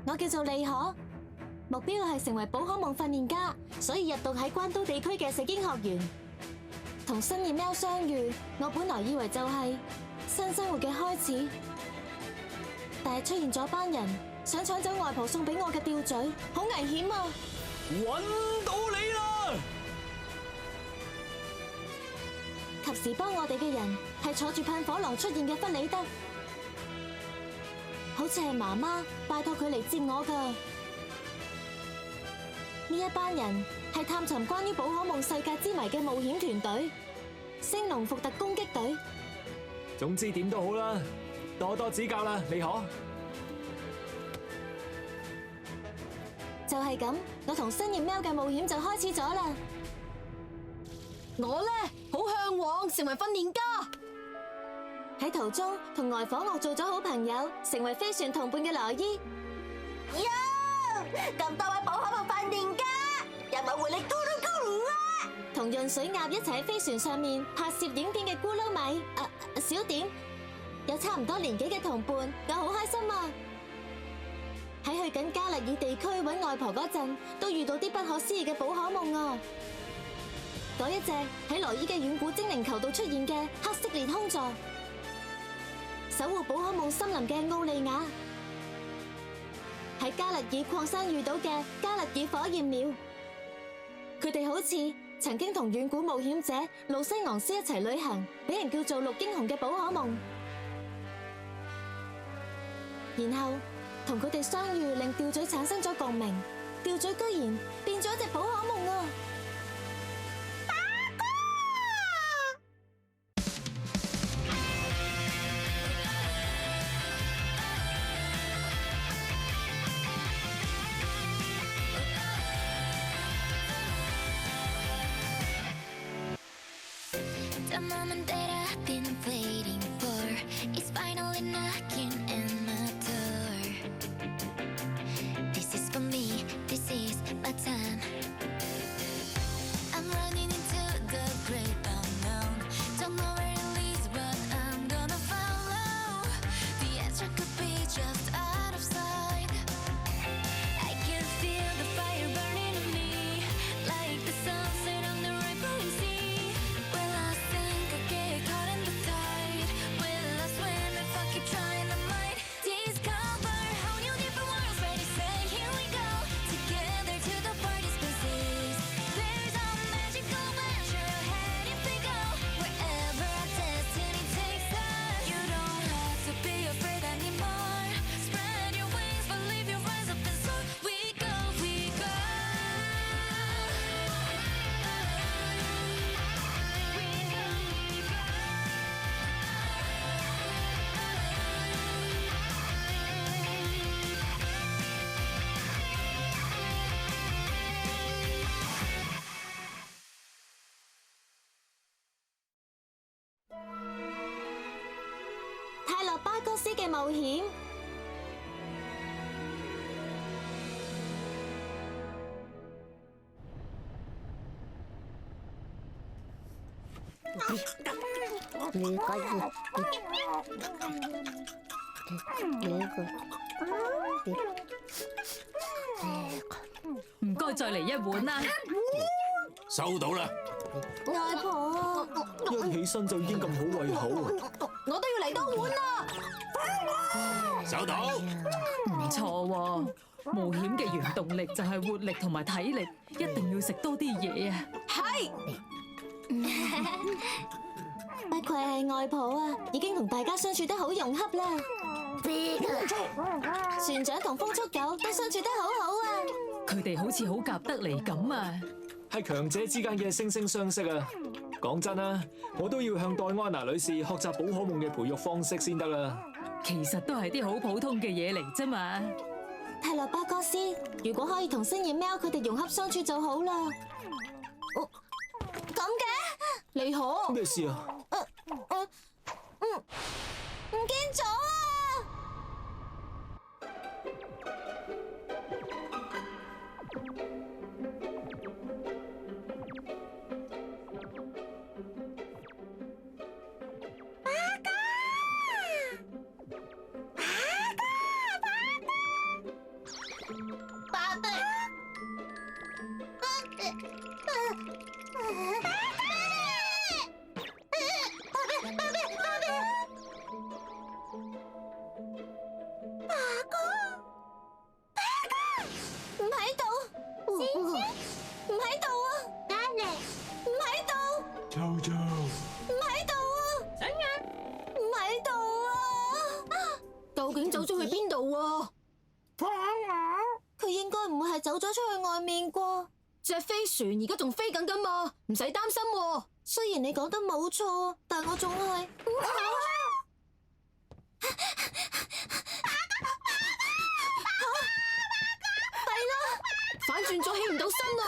我叫做利可，目標係成為寶可夢訓練家，所以入讀喺關東地區嘅石英學園。同新葉喵相遇，我本來以為就係新生活嘅開始，但係出現咗班人想搶走外婆送俾我嘅吊墜，好危險啊！揾到你啦！及時幫我哋嘅人係坐住噴火龍出現嘅弗里德，好似係媽媽拜託佢嚟接我㗎。呢一班人係探尋關於寶可夢世界之謎嘅冒險團隊——星龍伏特攻擊隊。總之點都好啦，多多指教啦，利可。就係咁，我同新葉喵嘅冒險就開始咗啦。我呢，好向往成為訓練家。喺途中同外婆我做咗好朋友，成為飛船同伴嘅羅伊。咁多位寶可夢訓練家，有冇活力咕嚕咕嚕啊？同潤水鴨一齊喺飛船上面拍攝影片嘅咕嚕米，小點有差唔多年紀嘅同伴，我好開心啊！喺去緊加勒爾地區揾外婆嗰陣，都遇到啲不可思議嘅寶可夢啊！嗰一隻喺羅伊嘅遠古精靈球度出現嘅黑色裂空座，守護寶可夢森林嘅奧利亞，喺加勒爾礦山遇到嘅加勒爾火焰鳥，佢哋好似曾經同遠古冒險者路西昂斯一齊旅行，俾人叫做綠英雄嘅寶可夢，然後同佢哋相遇，令吊墜產生咗共鳴，吊墜居然變咗一隻寶可夢啊！The moment that I've been waiting for is finally knocking at my door. This is for me, this is my time. I'm running into the great unknown. Don't know where it leads, but I'm gonna follow. The answer could be just out of sight. I can feel the fire burning in me, like the sunset on the rippling sea. Will I sink or get caught in the tide? Will I swim if I keep trying? I might discover how new different worlds. Ready, say, here we go. Together to the farthest places. There's a magical adventure ahead if we go. Wherever our destiny takes us. You don't have to be afraid anymore. Spread your wings, believe you rise up and soar. We go, we go.《泰勒巴哥斯嘅冒險》。唔該，再嚟一碗啦！收到啦，外婆，一起身就已經咁好胃口，我都要嚟多碗啦！收到。唔錯喎，冒險嘅原動力就係活力同埋體力，一定要食多啲嘢啊！係，不愧係外婆啊，已經同大家相處得好融洽啦。船長同風速狗都相處得好好啊。佢哋好似好夾得嚟咁啊！係強者之間嘅惺惺相惜啊！講真啦，我都要向黛安娜女士學習寶可夢嘅培育方式先得啦。其實都係啲好普通嘅嘢嚟啫嘛。泰勒巴哥斯，如果可以同星葉喵佢哋融洽相處就好啦。咁嘅，利可，咩事啊？唔見咗啊！去邊度喎？佢應該唔會係走咗出去外面啩？隻飛船而家仲飛緊㗎嘛，唔使擔心喎。雖然你講得冇錯，但我仲係反轉咗起唔到身啦！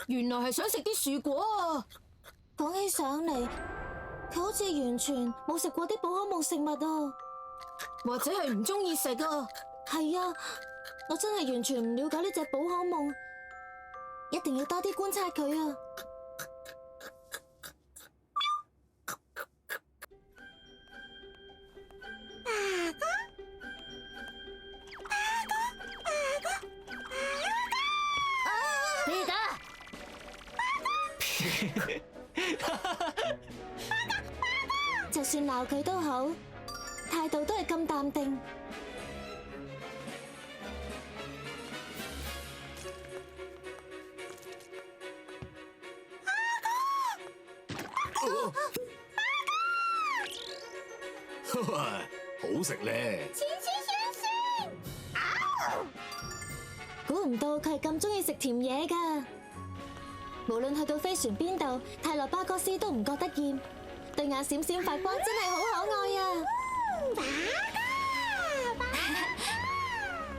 原來係想食啲樹果啊！講起上嚟，佢好似完全冇食過啲寶可夢食物啊！或者係唔中意食啊！係啊，我真係完全唔了解呢隻寶可夢，一定要多啲觀察佢啊！你打！就算鬧佢都好，態度都係咁淡定。好食咧！估唔到佢係咁中意食甜嘢㗎。無論去到飛船邊度，泰羅巴哥斯都唔覺得厭，對眼閃閃發光，真係好可愛啊！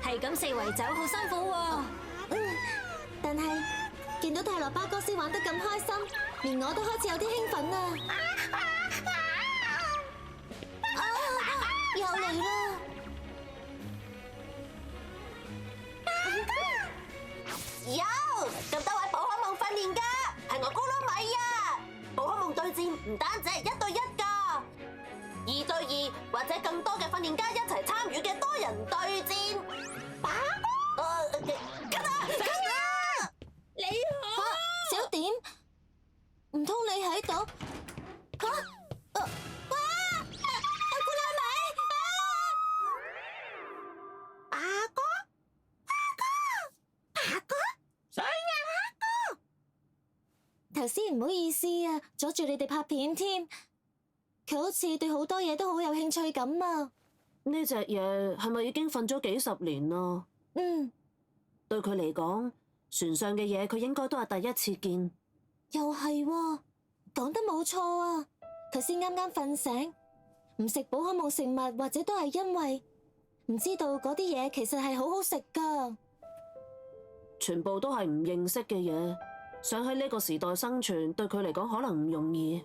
係咁四圍走，好辛苦喎。但係見到泰羅巴哥斯玩得咁開心，連我都開始有啲興奮啊！又嚟啦！有咁多位寶可夢訓練家，係我咕嚕米啊！寶可夢對戰唔單止係1對1㗎，2對2或者更多嘅訓練家一齊參與嘅多人對戰。你好，小點，唔通你喺度？頭先唔好意思啊，阻住你哋拍片添。佢好似對好多嘢都好有興趣咁啊。呢隻嘢係咪已經瞓咗幾十年啦？對佢嚟講，船上嘅嘢佢應該都係第一次見。又係喎，講得冇錯啊！頭先啱啱瞓醒，唔食寶可夢食物，或者都係因為唔知道嗰啲嘢其實係好好食噶。全部都係唔認識嘅嘢，想喺呢個時代生存，對佢嚟講可能唔容易。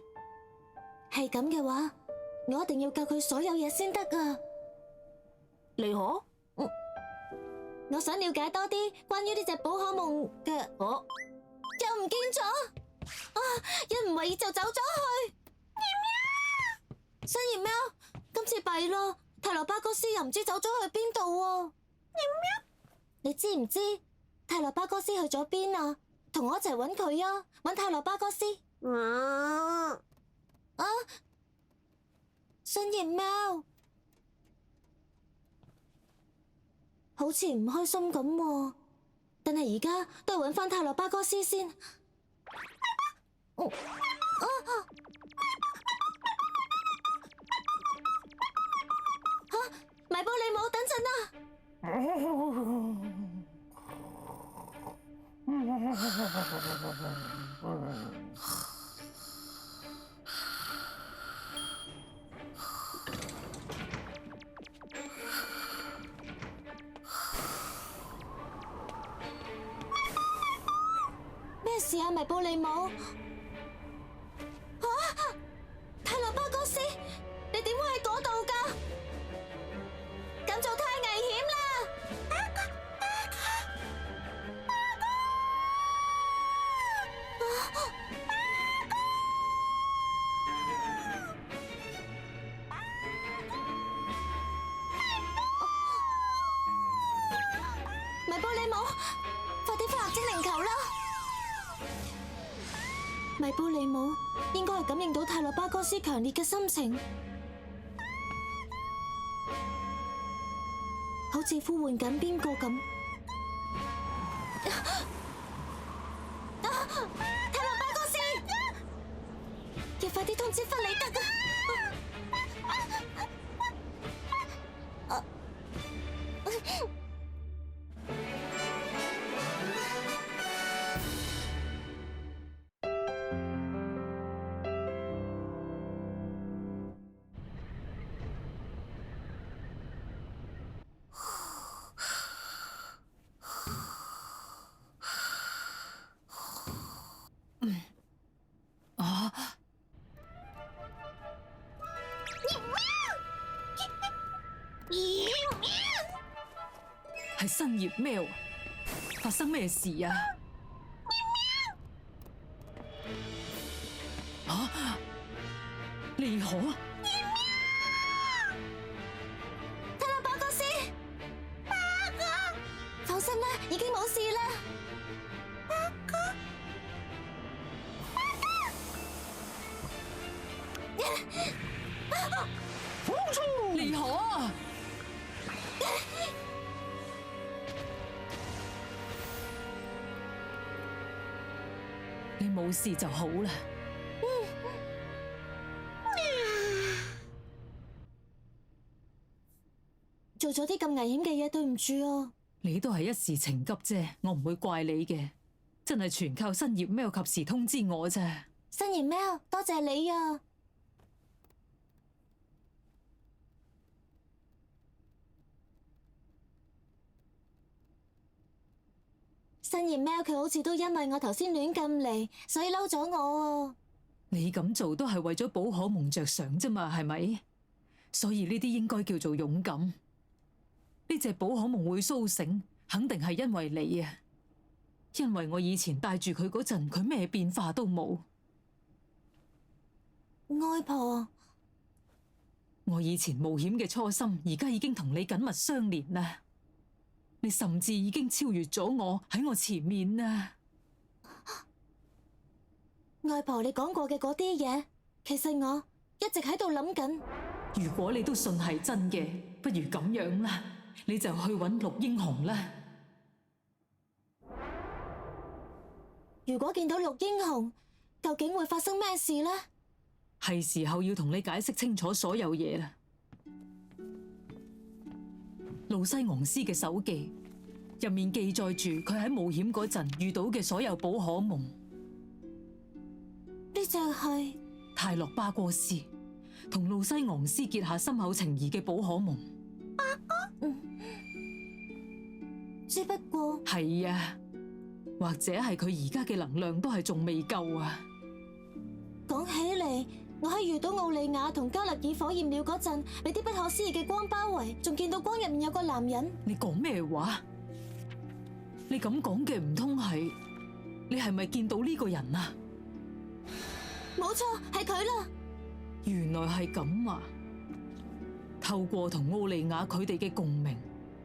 係咁嘅話，我一定要教佢所有嘢先得噶。你可？我想了解多啲關於呢隻寶可夢嘅。又唔見咗啊！一唔為意就走咗去。新葉喵，今次弊咯，泰羅巴哥斯又唔知走咗去邊度喎。你知唔知泰羅巴哥斯去咗邊啊？同我一齊揾佢啊！揾泰羅巴哥斯。新葉喵，好似唔開心咁喎。但係而家都係揾翻泰羅巴哥斯先。米波利姆，等陣啊！咩事啊，米波利姆？泰羅巴哥斯，你點會喺嗰度㗎？咁做太危險啦！米波利姆，快啲發入精靈球啦！米波利姆應該係感應到泰羅巴哥斯強烈嘅心情，好似呼喚緊邊個咁。快啲通知弗里德啊！係新葉喵，發生咩事啊？啊！利可，泰勒巴哥斯，放心啦，已經冇事啦。利可啊！你冇事就好啦。做咗啲咁危險嘅嘢，對唔住啊！你都係一時情急啫，我唔會怪你嘅。真係全靠新葉喵及時通知我啫。新葉喵，多謝你啊！新葉喵佢好似都因為我頭先亂咁嚟，所以嬲咗我啊！你咁做都係為咗寶可夢着想啫嘛，係咪？所以呢啲應該叫做勇敢。呢隻寶可夢會甦醒，肯定係因為你啊！因為我以前帶住佢嗰陣，佢咩變化都冇。外婆，我以前冒險嘅初心，而家已經同你緊密相連啦。你甚至已經超越咗我，喺我前面啊！外婆，你講過嘅嗰啲嘢，其實我一直喺度諗緊。如果你都信係真嘅，不如咁樣啦，你就去揾綠英雄啦。如果見到綠英雄，究竟會發生咩事呢？係時候要同你解釋清楚所有嘢啦。路西昂斯嘅手記入面記載住佢喺冒險嗰陣遇到嘅所有寶可夢。呢隻係泰洛巴哥斯同路西昂斯結下深厚情誼嘅寶可夢。只不過係啊，或者係佢而家嘅能量都係仲未夠啊。講起嚟，我喺遇到奧利亞同加勒爾火焰鳥嗰陣，被啲不可思議嘅光包圍，仲見到光入面有個男人。你講咩話？你咁講嘅唔通係你係咪見到呢個人啊？冇錯，係佢啦。原來係咁啊！透過同奧利亞佢哋嘅共鳴，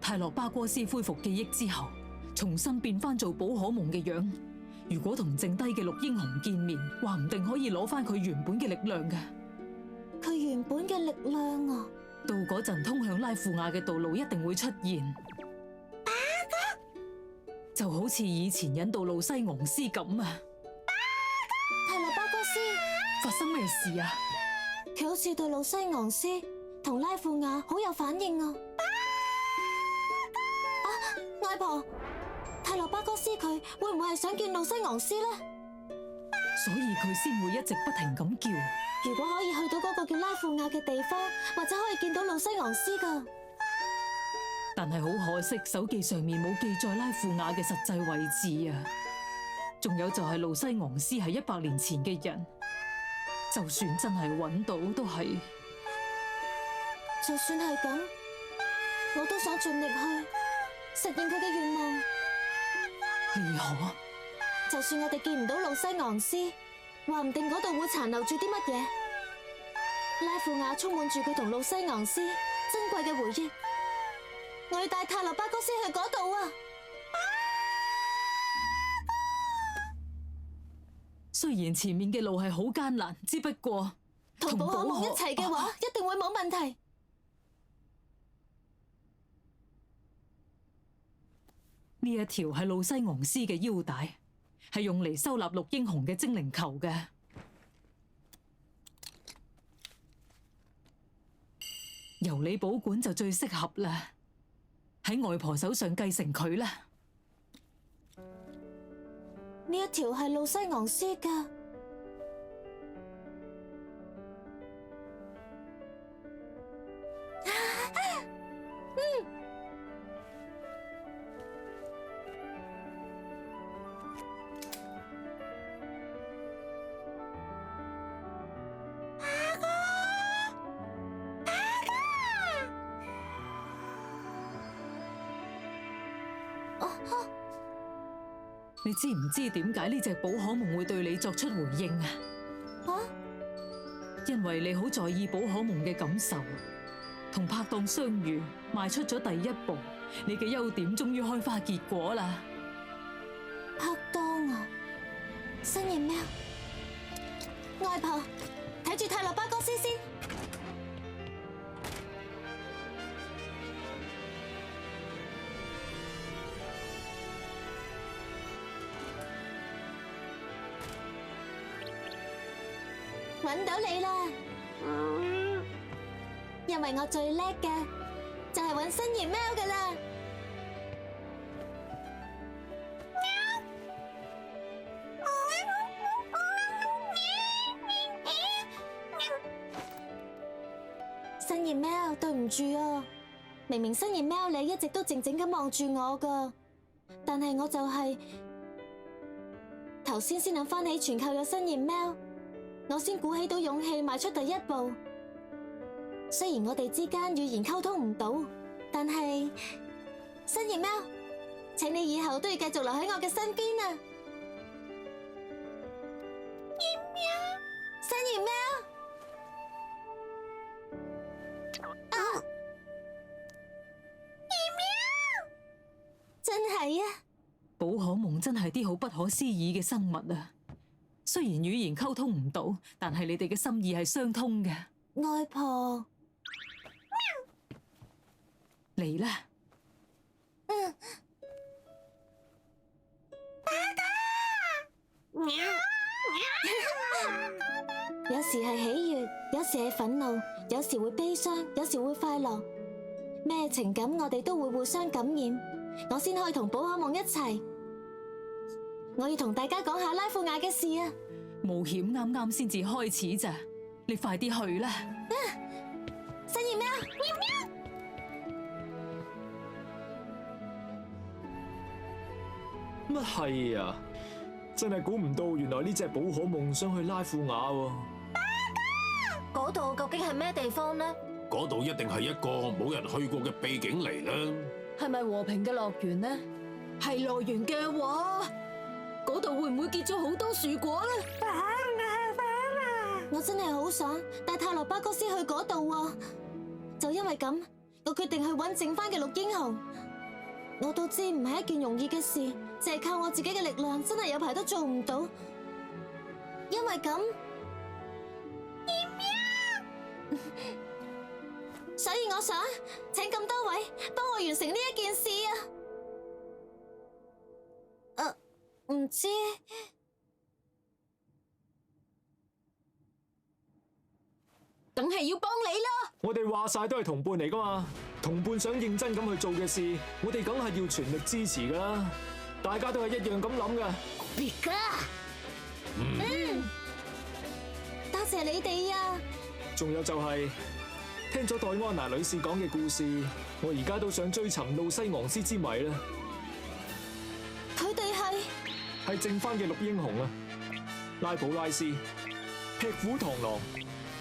泰洛巴哥斯恢復記憶之後，重新變翻做寶可夢嘅樣。如果同剩低嘅綠英雄見面，話唔定可以攞翻佢原本嘅力量嘅。佢原本嘅力量啊！到嗰陣通向拉富亞嘅道路一定會出現，就好似以前引導路西昂斯咁啊！泰勒巴哥斯，發生咩事啊？佢好似對路西昂斯同拉富亞好有反應啊！外婆，泰勒巴哥斯佢會唔會係想見路西昂斯呢？所以佢先會一直不停咁叫。如果可以去到嗰個叫拉富亞嘅地方，或者可以見到路西昂斯噶。但係好可惜，手記上面冇記載拉富亞嘅實際位置啊！仲有就係路西昂斯係100年前嘅人，就算真係揾到，都係。就算係咁，我都想盡力去實現佢嘅願望。利可，就算我哋見唔到路西昂斯，話唔定嗰度會殘留住啲乜嘢。拉富亞充滿住佢同路西昂斯珍貴嘅回憶。我要帶泰勒巴哥斯去嗰度啊！雖然前面嘅路係好艱難，只不過同寶可夢一齊嘅話，一定會冇問題。呢一條係路西昂斯嘅腰帶，係用嚟收納綠英雄嘅精靈球嘅。由你保管就最適合啦，喺外婆手上繼承佢啦。呢一條係路西昂斯㗎。你知唔知點解呢隻寶可夢會對你作出回應啊？因為你好在意寶可夢嘅感受，同拍檔相遇，邁出咗第一步，你嘅優點終於開花結果啦！拍檔啊，新葉喵，外婆睇住泰洛巴哥斯先。揾到你啦！因為我最叻嘅就係揾新葉喵噶啦。新葉喵，對唔住啊！明明新葉喵你一直都靜靜咁望住我噶，但係我就係頭先先諗翻起全靠有新葉喵，我先鼓起到勇氣邁出第一步。雖然我哋之間語言溝通唔到，但係新葉喵，請你以後都要繼續留喺我嘅身邊啊！新葉喵，真係啊！寶可夢真係啲好不可思議嘅生物啊！雖然語言溝通唔到，但係你哋嘅心意係相通嘅。外婆，嚟啦！有時係喜悅，有時係憤怒，有時會悲傷，有時會快樂。咩情感我哋都會互相感染。我先可以同寶可夢一齊。我要同大家講下拉庫雅嘅事啊！冒險啱啱先至開始咋，你快啲去啦！新葉喵，乜係啊？真係估唔到，原來呢隻寶可夢想去拉庫雅喎。嗰度究竟係咩地方呢？嗰度一定係一個冇人去過嘅秘境嚟啦。係咪和平嘅樂園呢？係樂園嘅話，嗰度會唔會結咗好多樹果呢？我真係好想帶泰洛巴哥斯去嗰度啊！就因為咁，我決定去揾剩翻嘅綠英雄。我都知唔係一件容易嘅事，淨係靠我自己嘅力量，真係有排都做唔到。因為咁，所以我想請咁多位幫我完成呢一件事啊！唔知。梗係要幫你啦！我哋話晒都係同伴嚟噶嘛，同伴想認真咁去做嘅事，我哋梗係要全力支持噶啦。大家都係一樣咁諗噶。多謝你哋啊！仲有就係聽咗黛安娜女士講嘅故事，我而家都想追尋路西昂斯之謎啦。佢哋係剩翻嘅綠英雄啊！拉普拉斯、劈虎螳螂、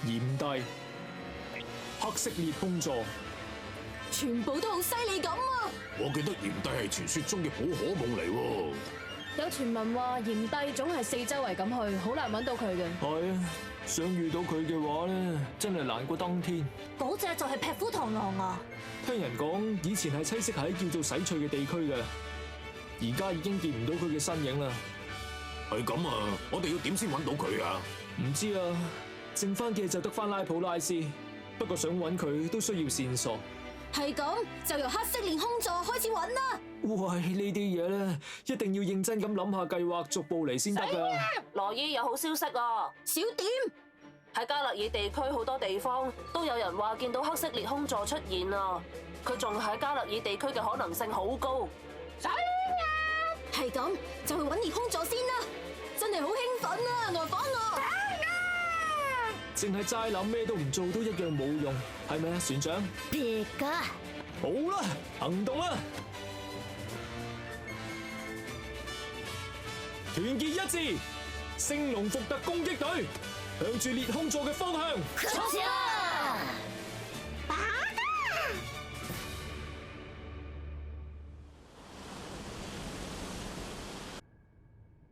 炎帝、黑色裂空座，全部都好犀利咁啊！我記得炎帝係傳說中嘅寶可夢嚟喎。有傳聞話炎帝總係四周圍咁去，好難揾到佢嘅。係啊，想遇到佢嘅話咧，真係難過登天。嗰隻就係劈虎螳螂啊！聽人講，以前係棲息喺叫做洗翠嘅地區嘅，而家已經見唔到佢嘅身影啦。係咁啊，我哋要點先揾到佢啊？唔知啊，剩翻嘅就得翻拉普拉斯，不過想揾佢都需要線索。係咁，就由黑色連空座開始揾啦。喂，呢啲嘢咧，一定要認真咁諗下計劃，逐步嚟先得噶。羅伊有好消息啊！小點，喺加勒爾地區好多地方都有人話見到黑色裂空座出現啊！佢仲喺加勒爾地區嘅可能性好高。係咁，就去揾裂空座先啦！真係好興奮啊，外房啊！淨係齋諗咩都唔做都一樣冇用，係咪啊，船長？別噶，好啦，行動啦！團結一致，星龍伏特攻擊隊向住裂空座嘅方向衝啊！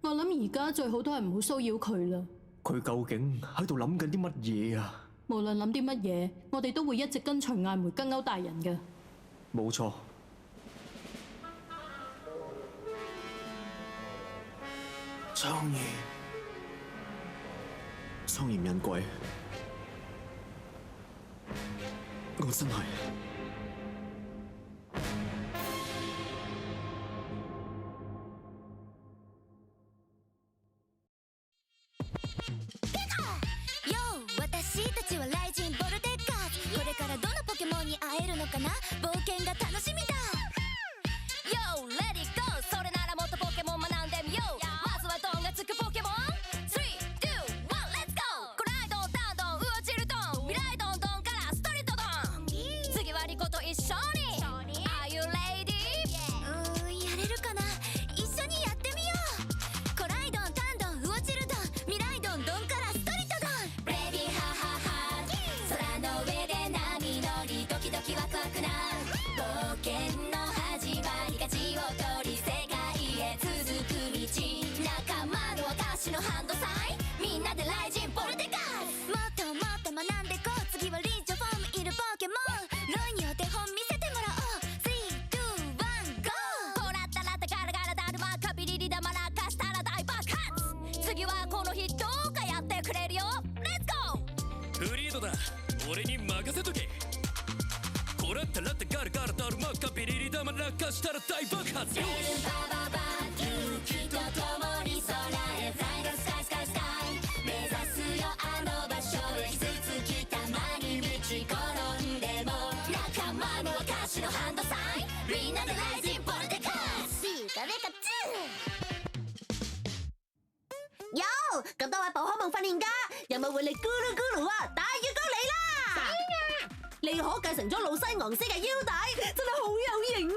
我諗而家最好都係唔好騷擾佢啦。佢究竟喺度諗緊啲乜嘢啊？無論諗啲乜嘢，我哋都會一直跟隨艾梅根歐大人嘅。冇錯。蒼艷引鬼，我真係私たちは雷神ボルテッカーズこれからどのポケモンに会えるのかな冒険が楽しみだ Yo, let it go それならもっとポケモン学んでみようまずはドンがつくポケモン 3, 2, 1, let's go コライドン、タンドン、ウオチルドン未来ドンドンからストリートドン次はリコと一緒に Are you ready? やれるかな一緒にやってみようコライドン、タンドン、ウオチルドン未来ドンドンからストリートドンReady ハハハ空の上で波乗りドキドキワクワクな冒険の始まりが地を取り世界へ続く道仲間の証のハンドサインみんなで雷神ボルテカーズもっともっと学んでこう次はリンチョフォームいるポケモンロイにお手本見せてもらおう 3, 2, 1, GO ほらったらったガラガラだるまかびりりだまらかしたら大爆発次はこの人がやってくれるよレッツゴーフリードだ俺に任せとけこらったらってガラガラだるまかビリリ玉落下したら大爆発ベルバババ勇気と共に空へフライドスカイスカイスカイ目指すよあの場所へ傷つきたまに道転んでも仲間の証のハンドサインみんなでライジンボルテカーズピカピカチュ喲，咁多位寶可夢訓練家，有冇會嚟咕嚕咕嚕啊？大雨哥嚟啦！你可繼承咗路西昂斯嘅腰帶，真係好有型啊！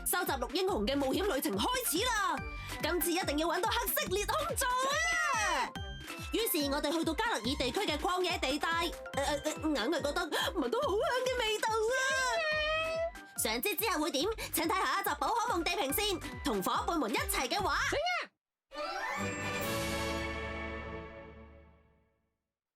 收集綠英雄嘅冒險旅程開始啦！今次一定要揾到黑色裂空座啊！於是我哋去到加勒爾地區嘅曠野地帶，硬係覺得聞到好香嘅味道啊！想知之後會點？請睇下一集寶可夢地平線，同伙伴們一齊嘅話。